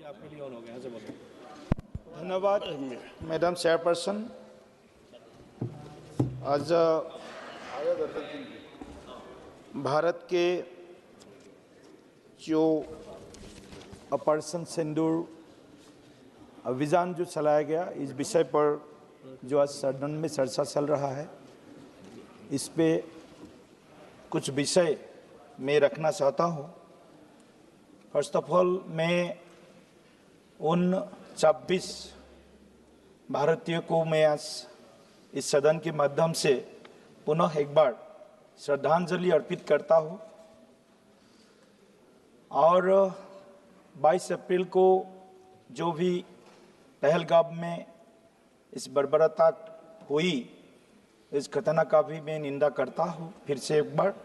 आपके लिए ऑन हो गया, यहाँ से बोलो। धन्यवाद मैडम चेयरपर्सन। आज भारत के जो ऑपरेशन सिंदूर अभियान जो चलाया गया, इस विषय पर जो आज सदन में चर्चा चल रहा है, इस पे कुछ विषय मैं रखना चाहता हूँ। फर्स्ट ऑफ ऑल, मैं उन 26 भारतीयों को मैं आज इस सदन के माध्यम से पुनः एक बार श्रद्धांजलि अर्पित करता हूँ। और 22 अप्रैल को जो भी पहलगाम में इस बर्बरता हुई, इस घटना का भी मैं निंदा करता हूँ। फिर से एक बार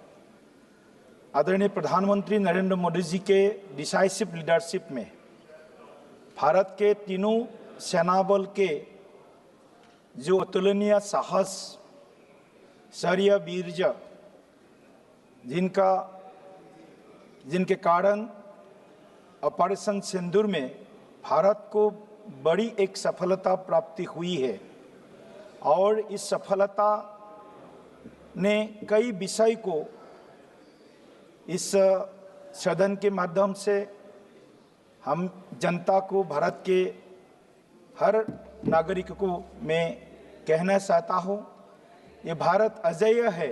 आदरणीय प्रधानमंत्री नरेंद्र मोदी जी के डिसाइसिव लीडरशिप में भारत के तीनों सेना बल के जो अतुलनीय साहस, शौर्य, वीर्य, जिनके कारण ऑपरेशन सिंदूर में भारत को बड़ी एक सफलता प्राप्ति हुई है। और इस सफलता ने कई विषय को इस सदन के माध्यम से हम जनता को, भारत के हर नागरिक को मैं कहना चाहता हूँ, ये भारत अजेय है,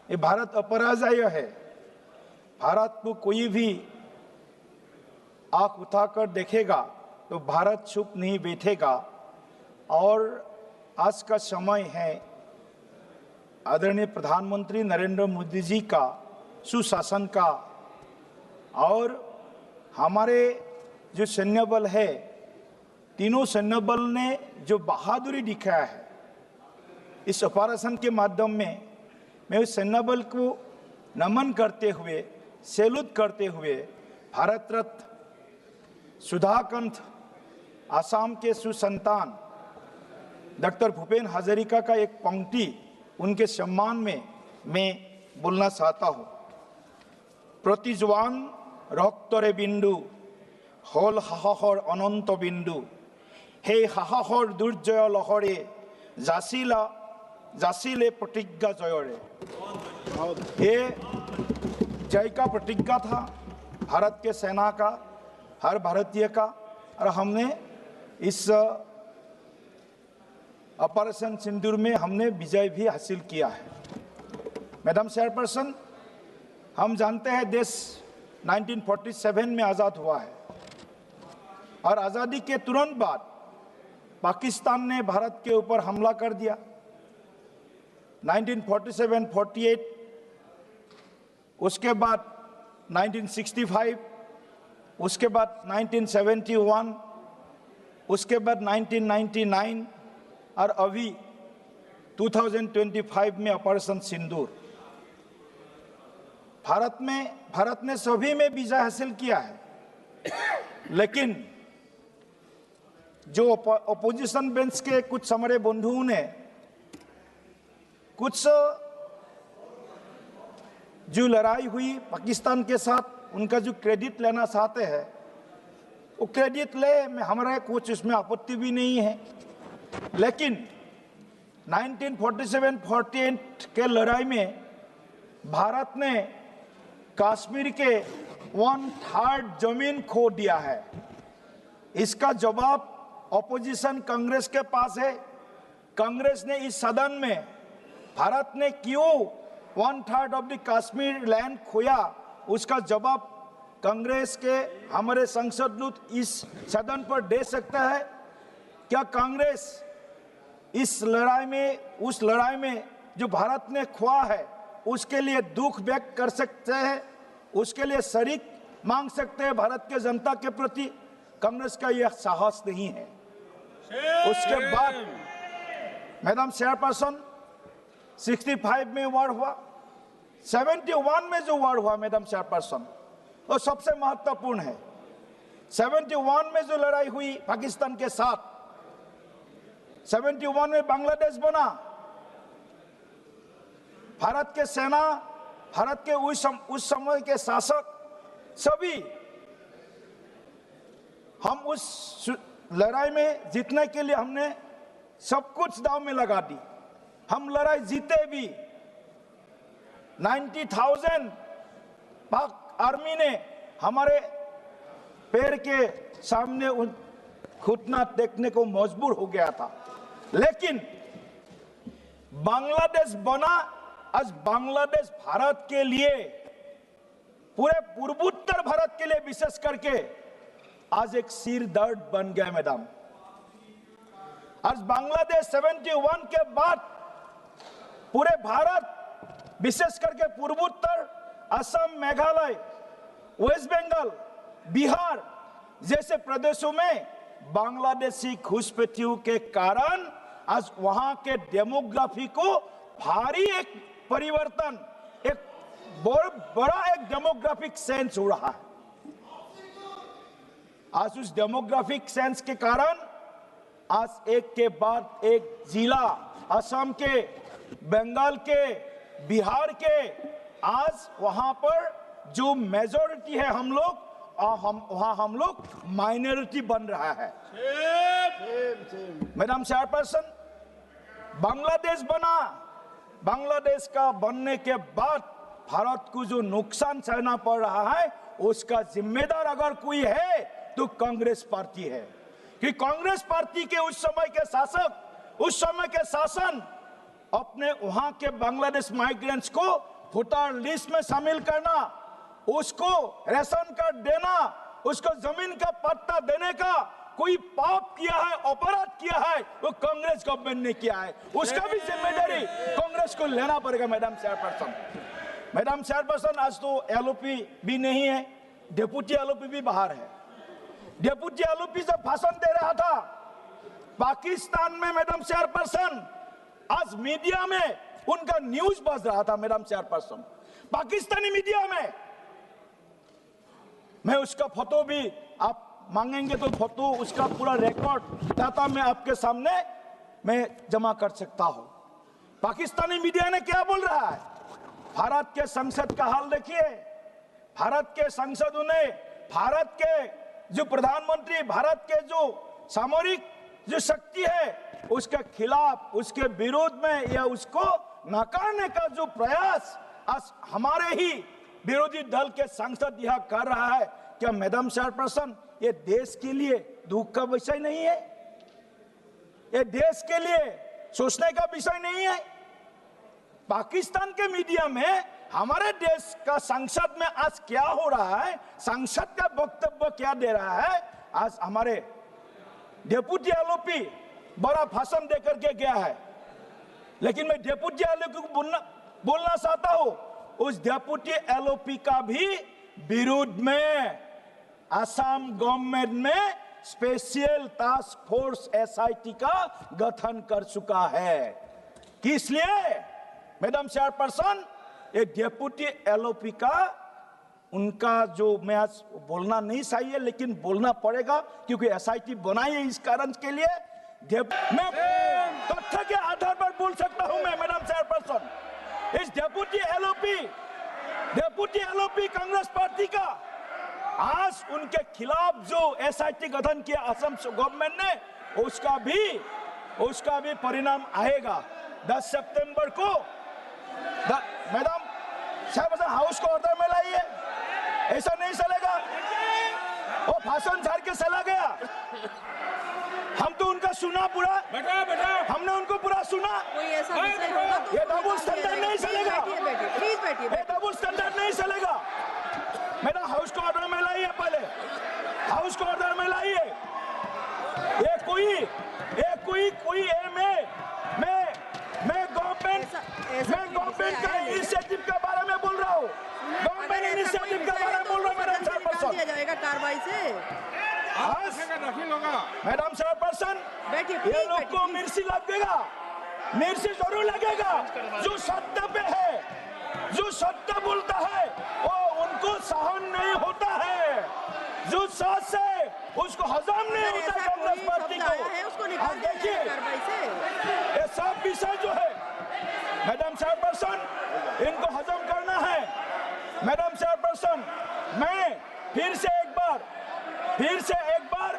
ये भारत अपराजय है। भारत को कोई भी आँख उठाकर देखेगा तो भारत चुप नहीं बैठेगा। और आज का समय है आदरणीय प्रधानमंत्री नरेंद्र मोदी जी का सुशासन का, और हमारे जो सैन्य बल है, तीनों सैन्य बल ने जो बहादुरी दिखाया है इस ऑपरेशन के माध्यम में, मैं उस सैन्य बल को नमन करते हुए, सैल्यूट करते हुए, भारत रत्न सुधाकांत, आसाम के सुसंतान डॉक्टर भूपेन हजारिका का एक पंक्ति उनके सम्मान में मैं बोलना चाहता हूँ। प्रति जवान रक्तरे बिंदु हल साहसर अनंत बिंदु, हे साहसर दुर्जय लहरे जासिले प्रतिज्ञा जयरे। ये जय का प्रतिज्ञा था भारत के सेना का, हर भारतीय का, और हमने इस ऑपरेशन सिंदूर में हमने विजय भी हासिल किया है। मैडम चेयरपर्सन, हम जानते हैं देश 1947 में आज़ाद हुआ है, और आज़ादी के तुरंत बाद पाकिस्तान ने भारत के ऊपर हमला कर दिया। 1947-48, उसके बाद 1965, उसके बाद 1971, उसके बाद 1999, और अभी 2025 में ऑपरेशन सिंदूर। भारत ने सभी में विजय हासिल किया है। लेकिन जो अपोजिशन बेंच के कुछ हमारे बंधुओं ने कुछ जो लड़ाई हुई पाकिस्तान के साथ, उनका जो क्रेडिट लेना चाहते हैं, वो क्रेडिट ले, हमारा कुछ इसमें आपत्ति भी नहीं है। लेकिन 1947-48 के लड़ाई में भारत ने कश्मीर के 1/3 जमीन खो दिया है। इसका जवाब ऑपोजिशन कांग्रेस के पास है। कांग्रेस ने इस सदन में भारत ने क्यों 1/3 ऑफ द कश्मीर लैंड खोया, उसका जवाब कांग्रेस के हमारे सांसद इस सदन पर दे सकता है। क्या कांग्रेस इस लड़ाई में, उस लड़ाई में जो भारत ने खोया है, उसके लिए दुख व्यक्त कर सकते हैं, उसके लिए शरीक मांग सकते हैं भारत के जनता के प्रति? कांग्रेस का यह साहस नहीं है। उसके बाद मैडम चेयरपर्सन, 65 में वार हुआ, 71 में जो वार हुआ मैडम चेयरपर्सन, वो सबसे महत्वपूर्ण है। 71 में जो लड़ाई हुई पाकिस्तान के साथ, 71 में बांग्लादेश बना। भारत के सेना, भारत के उस समय के शासक सभी हम उस लड़ाई में जीतने के लिए हमने सब कुछ दांव में लगा दी। हम लड़ाई जीते भी। 90,000 पाक आर्मी ने हमारे पैर के सामने घुटना टेकने को मजबूर हो गया था, लेकिन बांग्लादेश बना। आज बांग्लादेश भारत के लिए, पूरे पूर्वोत्तर भारत के लिए विशेष करके आज एक सिर दर्द बन गया मैडम। आज बांग्लादेश 71 के बाद पूरे भारत, विशेष करके पूर्वोत्तर, असम, मेघालय, वेस्ट बंगाल, बिहार जैसे प्रदेशों में बांग्लादेशी घुसपैठियों के कारण आज वहां के डेमोग्राफी को भारी एक परिवर्तन, एक बड़ा एक डेमोग्राफिक सेंस हो रहा है। आज उस डेमोग्राफिक सेंस के कारण आज एक के बाद एक जिला, असम के, बंगाल के, बिहार के, आज वहां पर जो मेजॉरिटी है हम लोग, वहां हम लोग माइनॉरिटी बन रहा है। मैडम चेयरपर्सन, बांग्लादेश बना। बांग्लादेश का बनने के बाद भारत को जो नुकसान सहना पड़ रहा है, उसका जिम्मेदार अगर कोई है तो कांग्रेस पार्टी है। कि कांग्रेस पार्टी के उस समय के शासक, उस समय के शासन अपने वहां के बांग्लादेश माइग्रेंट्स को वोटर लिस्ट में शामिल करना, उसको रेशन कार्ड देना, उसको जमीन का पट्टा देने का कोई पाप किया है, अपराध किया है, वो कांग्रेस गवर्नमेंट ने किया है। उसका भी जिम्मेदारी कांग्रेस को लेना पड़ेगा। मैडम चेयरपर्सन, मैडम चेयरपर्सन, आज तो एलओपी भी नहीं है, डेप्यूटी एलओपी भी बाहर है। डेप्यूटी एलओपी जब भाषण दे रहा था पाकिस्तान में, मैडम चेयरपर्सन, आज मीडिया में उनका न्यूज बज रहा था। मैडम चेयरपर्सन, पाकिस्तानी मीडिया में, मैं उसका फोटो भी, आप मांगेंगे तो फोटो, उसका पूरा रिकॉर्ड डाटा मैं आपके सामने मैं जमा कर सकता हूं। पाकिस्तानी मीडिया ने क्या बोल रहा है? भारत के संसद का हाल देखिए। भारत के संसदों ने भारत के जो प्रधानमंत्री, भारत के जो सामरिक जो शक्ति है, उसके खिलाफ, उसके विरोध में या उसको नकारने का जो प्रयास आज हमारे ही विरोधी दल के सांसद यह कर रहा है, क्या मैडम चेयरपर्सन ये देश के लिए दुख का विषय नहीं है? ये देश के लिए सोचने का विषय नहीं है? पाकिस्तान के मीडिया में हमारे देश का संसद में आज क्या हो रहा है, संसद का वक्तव्य क्या दे रहा है, आज हमारे डेप्यूटी एलओपी बड़ा भाषण देकर के गया है। लेकिन मैं डेप्यूटी एलओपी को बोलना चाहता हूं, उस डेप्यूटी एलओपी का भी विरोध में असम गवर्नमेंट में स्पेशल टास्क फोर्स एसआईटी का गठन कर चुका है। किस लिए? मैडम चेयरपर्सन, एक डेप्यूटी एलओपी का, उनका जो मैं आज बोलना नहीं चाहिए लेकिन बोलना पड़ेगा क्योंकि एसआईटी बनाई है इस कारण के लिए। मैं तथ्य के आधार पर बोल सकता हूं मैं, मैडम चेयरपर्सन, इस डेप्यूटी एलओपी कांग्रेस पार्टी का आज उनके खिलाफ जो एसआईटी गठन किया असम गवर्नमेंट ने, उसका भी परिणाम आएगा 10 सितंबर को। मैडम साहब, हाउस को ऑर्डर में लाइए, ऐसा नहीं चलेगा। वो भाषण झाड़ के चला गया, हम तो उनका सुना पूरा, हमने उनको पूरा सुना। ये डबल स्टैंडर्ड नहीं चलेगा, ये डबल स्टैंडर्ड नहीं चलेगा। मेरा हाउस को ऑर्डर में लाइए, पहले हाउस को ऑर्डर में लाइए। ये कोई मैं गवर्नमेंट का इनिशिएटिव के बारे में बोल रहा हूँ, गवर्नमेंट इनिशिएटिव के बारे में बोल रहा हूँ। मैडम चेयरपर्सन, दिया जाएगा कार्रवाई से। मैडम चेयरपर्सन, ये लोग को मिर्ची लगेगा, मिर्ची जरूर लगेगा। जो सत्य पे है, जो सत्य बोलता है, वो उनको सहन नहीं होता है। जो सच है उसको हजम नहीं होता कांग्रेस पार्टी को। देखिए, ये सब विषय जो है मैडम चेयरपर्सन, इनको हजम करना है। मैडम चेयरपर्सन, मैं फिर से एक बार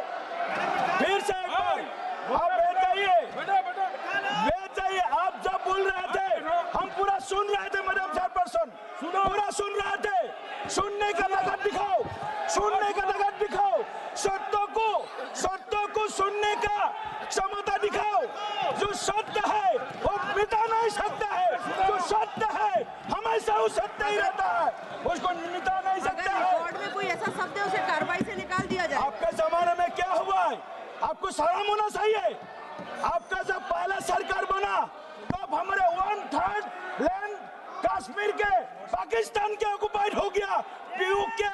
बोल रहे थे, हम पूरा सुन रहे थे मैडम चेयरपर्सन, पूरा सुन रहे थे। सुनने का ताकत दिखाओ, सुनने का ताकत दिखाओ, सत्यों को सुनने का क्षमता दिखाओ। जो सत्य है वो मिटा नहीं सकता है, जो सत्य है हमेशा वो सत्य ही रहता है, उसको मिटा नहीं सकता है। रिकॉर्ड में कोई ऐसा शब्द है उसे कार्रवाई से निकाल दिया जाए। आपके जमाने में क्या हुआ है, आपको शर्म होना चाहिए। आपका जब पहला सरकार बना तब हमारे 1/3 लैंड कश्मीर के पाकिस्तान के ऑक्युपाइड हो गया, पीयू के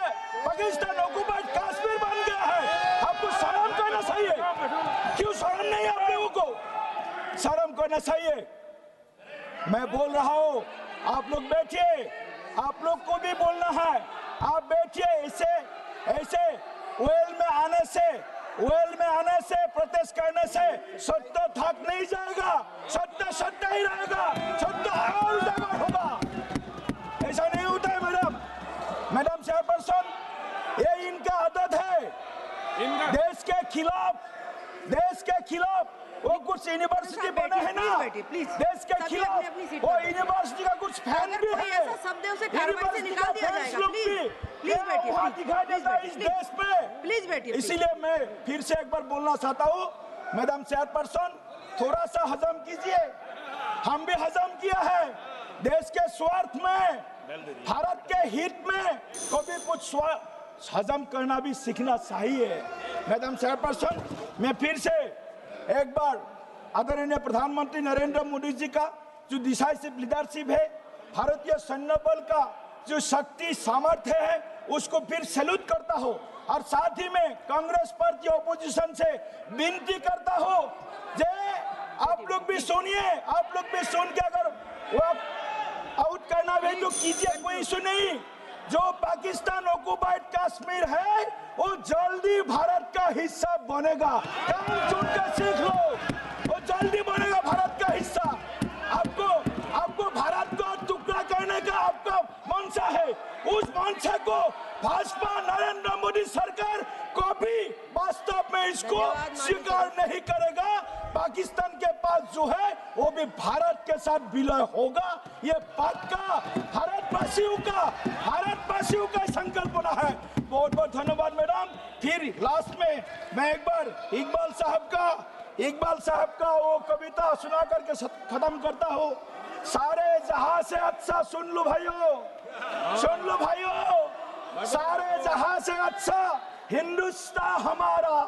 पाकिस्तान ऑक्युपाइड कश्मीर बन गया है। आपको शर्म करना चाहिए, क्यों शर्म नहीं आप लोगों को? शर्म करना चाहिए। मैं बोल रहा हूँ, आप लोग बैठिए, आप लोग को भी बोलना है, आप बैठिए। ऐसे वेल में आने से प्रोटेस्ट करने से सत्य थक नहीं जाएगा, सत्य ही रहेगा, सत्य और उजागर होगा। ऐसा नहीं होता है मैडम चेयरपर्सन, ये इनका आदत है। देश के खिलाफ वो कुछ यूनिवर्सिटी बने हैं ना, देश के खिलाफ वो यूनिवर्सिटी का कुछ फैन भी है। ऐसा शब्द है उसे कार्रवाई से निकाल दिया जाएगा। प्लीज बैठिए, इस देश पे। प्लीज बैठिए। इसीलिए मैं फिर से एक बार बोलना चाहता हूँ, मैडम चेयरपर्सन थोड़ा सा हजम कीजिए। हम भी हजम किया है, देश के स्वार्थ में, भारत के हित में कभी कुछ हजम करना भी सीखना चाहिए। मैडम चेयरपर्सन, मैं फिर से एक बार आदरणीय प्रधानमंत्री नरेंद्र मोदी जी का जो डिसाइसिव लीडरशिप है, भारतीय सैन्य बल का जो शक्ति सामर्थ्य है, उसको फिर सैल्यूट करता हूं। और साथ ही में कांग्रेस पार्टी ऑपोजिशन से विनती करता हूं, जे आप लोग भी सुनिए, आप लोग भी सुन के अगर वो आउट करना भी तो कीजिए, कोई इशू नहीं। जो पाकिस्तान ऑक्युपाइड कश्मीर है वो जल्दी भारत का हिस्सा बनेगा, काम सुन के सीख लो, वो जल्दी बनेगा भारत का हिस्सा। आपको भारत को टुकड़ा करने का आपका मंशा है, उस मंशा को भाजपा नरेंद्र मोदी सरकार कभी वास्तव में इसको स्वीकार नहीं करेगा। पाकिस्तान के पास जो है वो भी भारत के साथ विलय होगा, ये पक्का भारतवासियों का संकल्पना है। बहुत बहुत धन्यवाद मैडम। फिर लास्ट में मैं एक बार इकबाल साहब का वो कविता सुना करके खत्म करता हूँ। सारे जहां से अच्छा सुन लो भाइयों, सारे जहां से अच्छा हिंदुस्तान हमारा,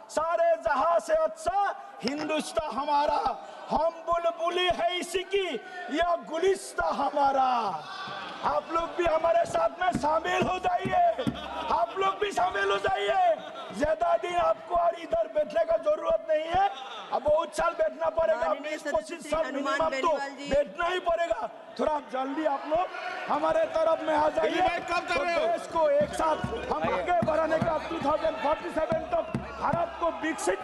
सारे जहां से अच्छा हिंदुस्तान हमारा। हम बुलबुली है इसी की, यह गुलिस्तान हमारा। आप लोग भी हमारे साथ में शामिल हो जाइए, आप लोग भी शामिल हो जाइए। ज्यादा दिन आपको और इधर बैठने का जरूरत नहीं है, अब बहुत साल बैठना पड़ेगा, 20-25 साल मिनिमम तो बैठना ही पड़ेगा। थोड़ा जल्दी आप लोग हमारे तरफ में आ जाइए, तो देश को एक साथ हम आगे बढ़ाने का 2047 तक भारत को विकसित